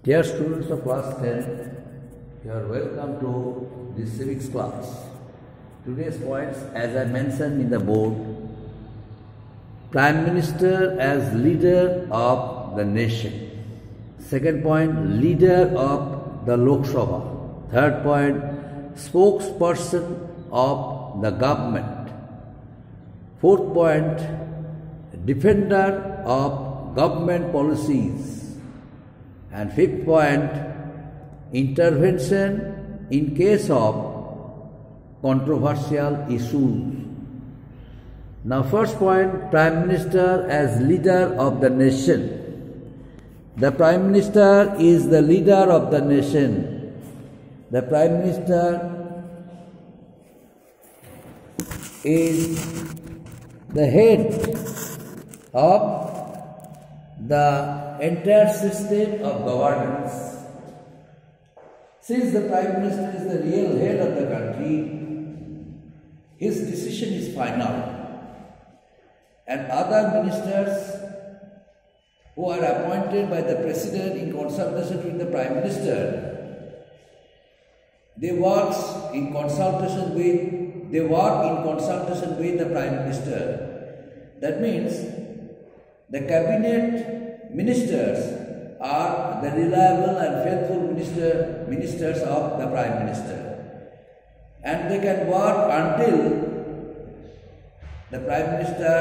Dear students of class 10, you are welcome to this civics class. Today's points, as I mentioned in the board, Prime Minister as leader of the nation. Second point, leader of the Lok Sabha. Third point, spokesperson of the government. Fourth point, defender of government policies. And fifth point, intervention in case of controversial issues. Now first point, Prime Minister as leader of the nation. The Prime Minister is the leader of the nation. The Prime Minister is the head of the entire system of governance. Since the Prime Minister is the real head of the country, his decision is final. And other ministers who are appointed by the President in consultation with the Prime Minister, they work in consultation with the Prime Minister. That means the cabinet ministers are the reliable and faithful ministers of the Prime Minister. And they can work until the Prime Minister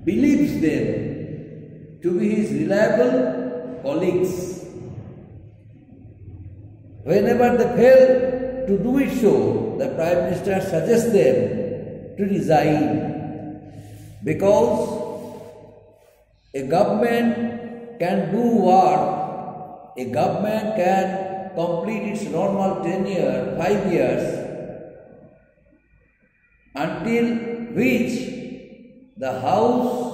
believes them to be his reliable colleagues. Whenever they fail to do it so, the Prime Minister suggests them to resign. Because a government can do work, a government can complete its normal tenure, 5 years, until which the House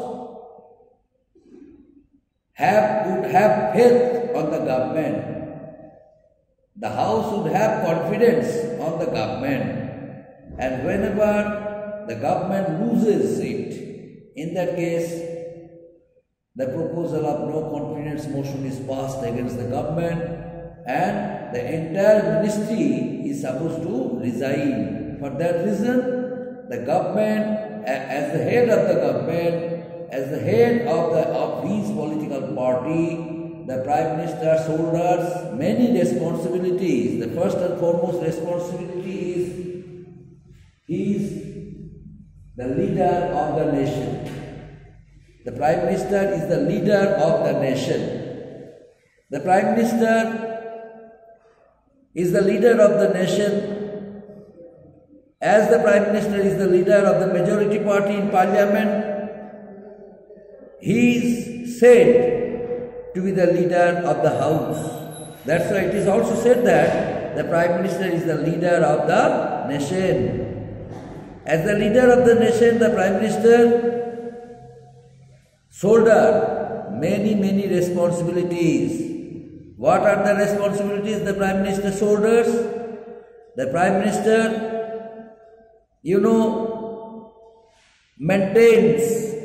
would have faith on the government. The House would have confidence on the government. And whenever the government loses it, in that case, the proposal of no confidence motion is passed against the government and the entire ministry is supposed to resign. For that reason, the government, as the head of the government, as the head of his political party, the Prime Minister shoulders many responsibilities. The first and foremost responsibility is he is the leader of the nation. The Prime Minister is the leader of the nation. The Prime Minister is the leader of the nation. As the Prime Minister is the leader of the majority party in Parliament, he is said to be the leader of the House. That's why it is also said that the Prime Minister is the leader of the nation. As the leader of the nation, the Prime Minister shoulder many responsibilities. What are the responsibilities the Prime Minister shoulders? The Prime Minister, maintains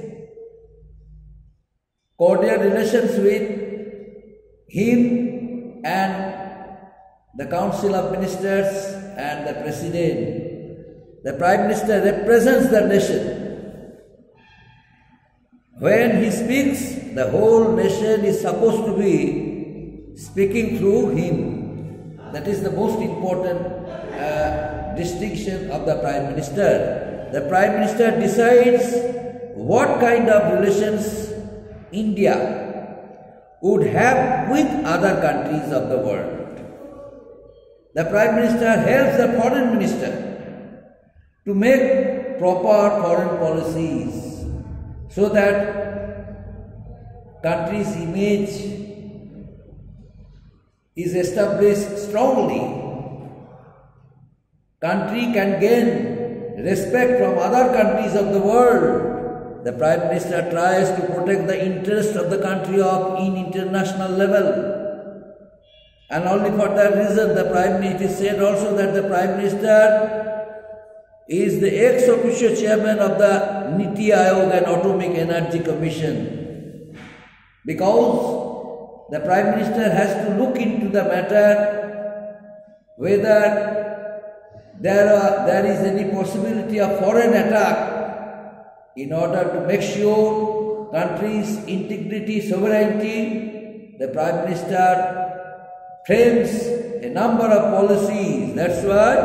cordial relations with him and the Council of Ministers and the President. The Prime Minister represents the nation. When he speaks, the whole nation is supposed to be speaking through him. That is the most important distinction of the Prime Minister. The Prime Minister decides what kind of relations India would have with other countries of the world. The Prime Minister helps the Foreign Minister to make proper foreign policies so that country's image is established strongly. Country can gain respect from other countries of the world. The Prime Minister tries to protect the interest of the country in international level. And only for that reason, it is said also that the Prime Minister is the ex-officio chairman of the Niti Aayog and Atomic Energy Commission. because the Prime Minister has to look into the matter whether there is any possibility of foreign attack in order to make sure country's integrity, sovereignty. The Prime Minister frames a number of policies. That's why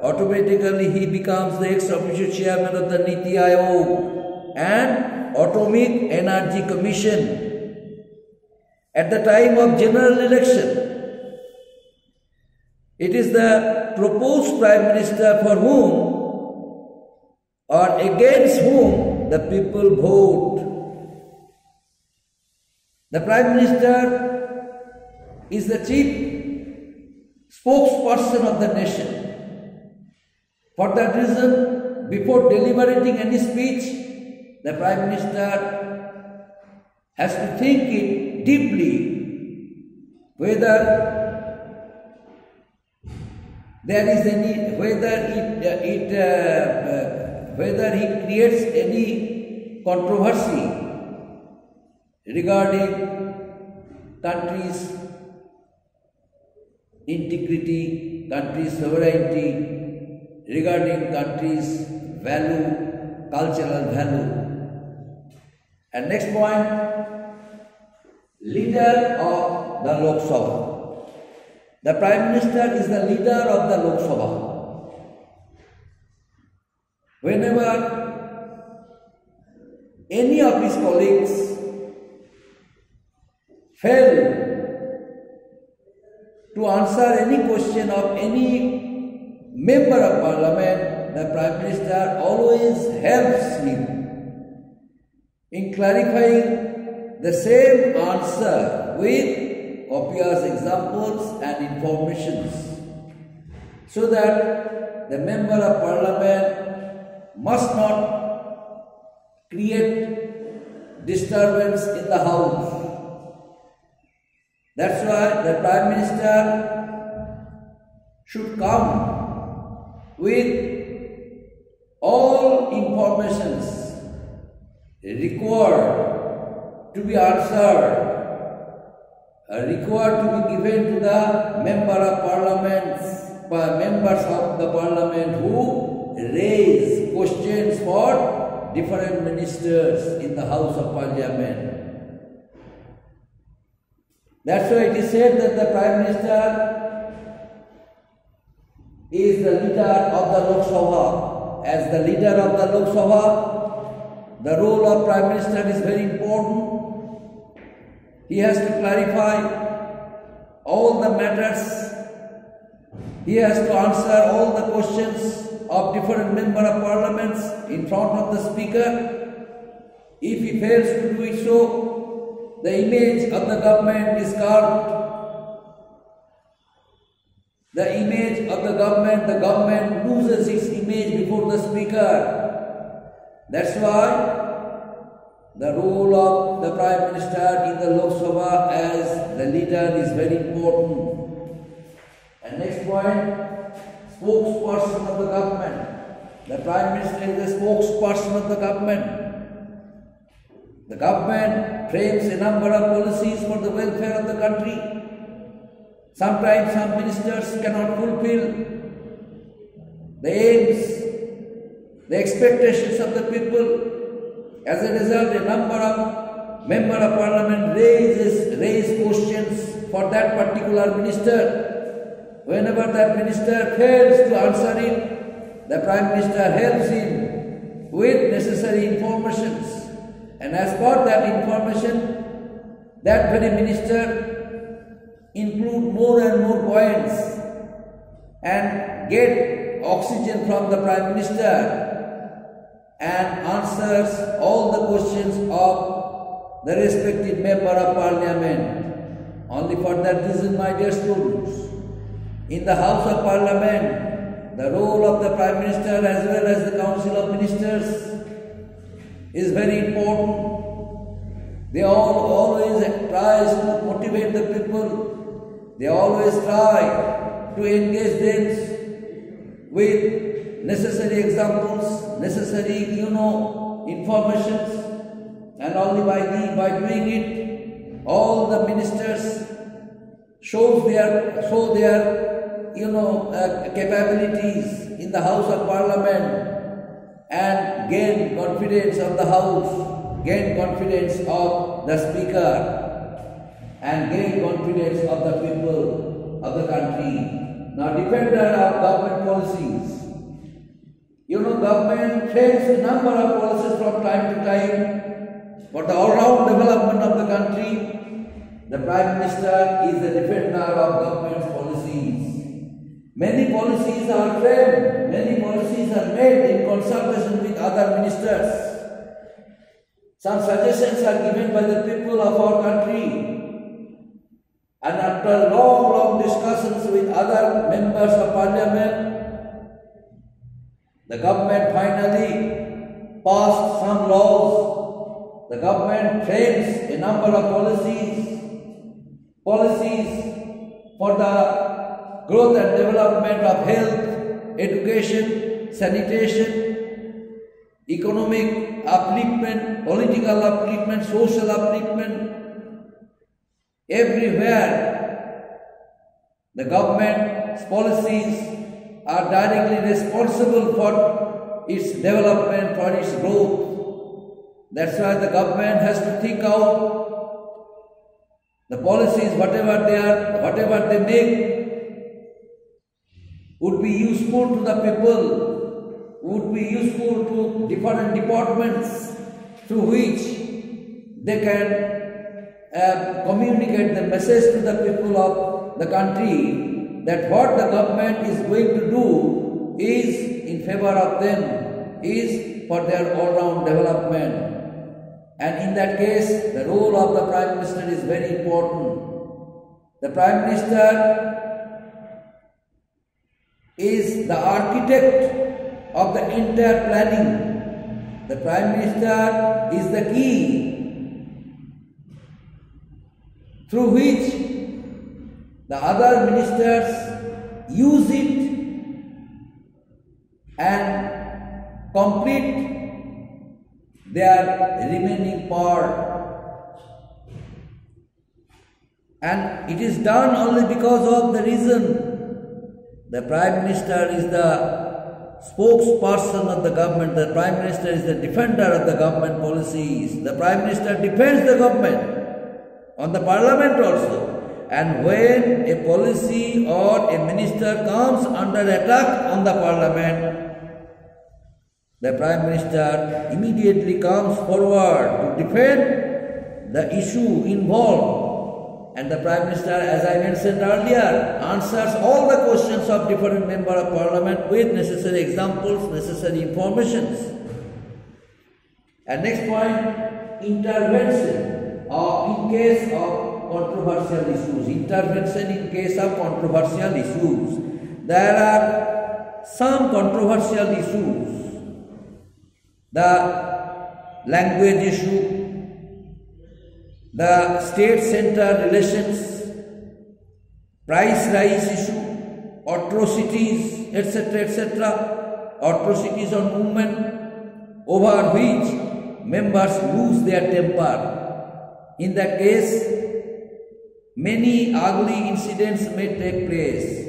automatically he becomes the ex-officio chairman of the Niti Aayog and Atomic Energy Commission. At the time of general election, it is the proposed Prime Minister for whom or against whom the people vote. The Prime Minister is the chief spokesperson of the nation. For that reason, before deliberating any speech, the Prime Minister has to think it deeply whether there is any, whether he creates any controversy regarding country's integrity, country's sovereignty, regarding country's value, cultural value. And next point, leader of the Lok Sabha. The Prime Minister is the leader of the Lok Sabha. Whenever any of his colleagues fail to answer any question of any member of Parliament, the Prime Minister always helps him in clarifying the same answer with obvious examples and informations, so that the member of Parliament must not create disturbance in the House. That's why the Prime Minister should come with all informations required to be answered, required to be given to the members of the Parliament who raise questions for different ministers in the House of Parliament. That's why it is said that the Prime Minister is the leader of the Lok Sabha. As the leader of the Lok Sabha, the role of Prime Minister is very important. He has to clarify all the matters. He has to answer all the questions of different members of parliaments in front of the speaker. If he fails to do it so, the image of the government is corrupt. The image of the government loses its image before the speaker. That's why the role of the Prime Minister in the Lok Sabha as the leader is very important. And next point, spokesperson of the government. The Prime Minister is the spokesperson of the government. The government frames a number of policies for the welfare of the country. Sometimes some ministers cannot fulfill the aims, the expectations of the people. As a result, a number of members of Parliament raise questions for that particular minister. Whenever that minister fails to answer it, the Prime Minister helps him with necessary informations. And as per that information, that very minister include more and more points and get oxygen from the Prime Minister and answers all the questions of the respective member of Parliament. Only for that reason, my dear students, in the House of Parliament, the role of the Prime Minister as well as the Council of Ministers is very important. They always try to motivate the people. They always try to engage them with necessary examples, necessary, informations, and only by doing it, all the ministers show their capabilities in the House of Parliament and gain confidence of the House, gain confidence of the Speaker, and gain confidence of the people of the country. Now, defender of government policies. Government frames a number of policies from time to time for the all-round development of the country. The Prime Minister is the defender of government's policies. Many policies are framed, many policies are made in consultation with other ministers. Some suggestions are given by the people of our country. And after long discussions with other members of Parliament, the government finally passed some laws. The government frames a number of policies for the growth and development of health, education, sanitation, economic upliftment, political upliftment, social upliftment. Everywhere the government's policies are directly responsible for its development, for its growth. That's why the government has to think out the policies, whatever they make, would be useful to the people, would be useful to different departments through which they can communicate the message to the people of the country that what the government is going to do is in favor of them, is for their all-round development. And in that case, the role of the Prime Minister is very important. The Prime Minister is the architect of the entire planning. The Prime Minister is the key through which the other ministers use it and complete their remaining part. And it is done only because of the reason the Prime Minister is the spokesperson of the government. The Prime Minister is the defender of the government policies. The Prime Minister defends the government on the Parliament also. And when a policy or a minister comes under attack on the Parliament, the Prime Minister immediately comes forward to defend the issue involved. And the Prime Minister, as I mentioned earlier, answers all the questions of different members of Parliament with necessary examples, necessary informations. And next point, intervention in case of controversial issues. Intervention in case of controversial issues. There are some controversial issues. The language issue, the state-center relations, price rise issue, atrocities, etc., atrocities on women, over which members lose their temper. In that case, many ugly incidents may take place,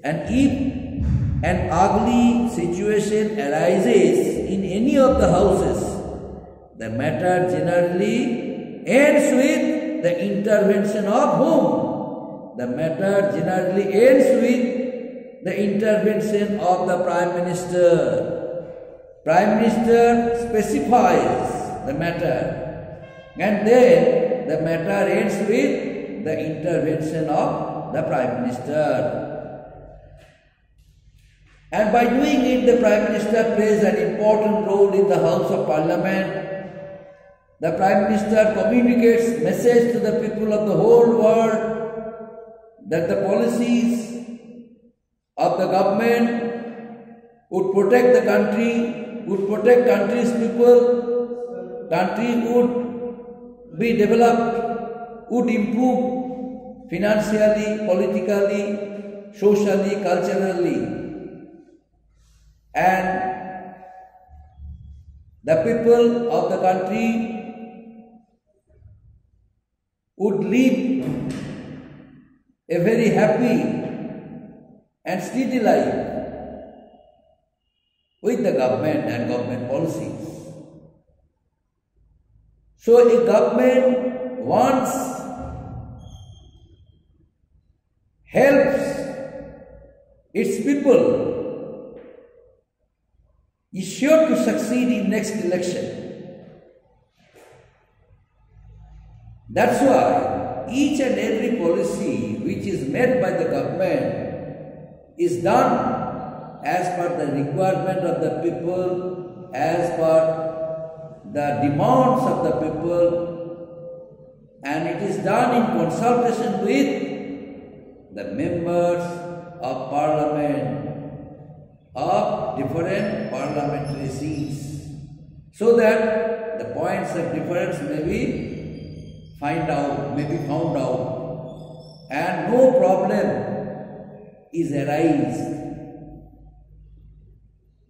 and if an ugly situation arises in any of the houses, the matter generally ends with the intervention of whom? The matter generally ends with the intervention of the Prime Minister. Prime Minister specifies the matter, and then the matter ends with the intervention of the Prime Minister. And by doing it, the Prime Minister plays an important role in the House of Parliament. The Prime Minister communicates message to the people of the whole world that the policies of the government would protect the country, would protect country's people, country would be developed, would improve financially, politically, socially, culturally. And the people of the country would live a very happy and steady life with the government and government policies. So a government once helps its people is sure to succeed in next election. That's why each and every policy which is made by the government is done as per the requirement of the people, as per the demands of the people, and it is done in consultation with the members of parliament of different parliamentary seats, so that the points of difference may be found out, and no problem is arise.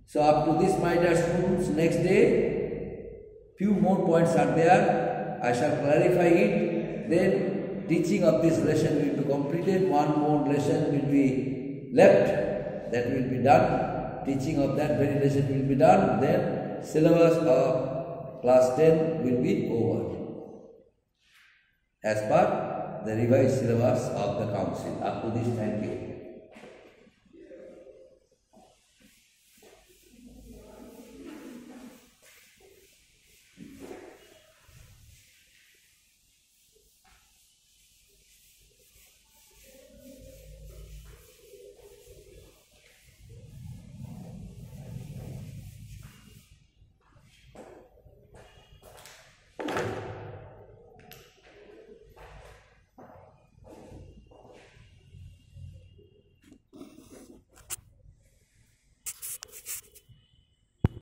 So up to this, my dear students, next day, few more points are there. I shall clarify it. Then teaching of this lesson will be completed. One more lesson will be left. That will be done. Teaching of that very lesson will be done. Then syllabus of class 10 will be over, as per the revised syllabus of the council. Up to this, thank you.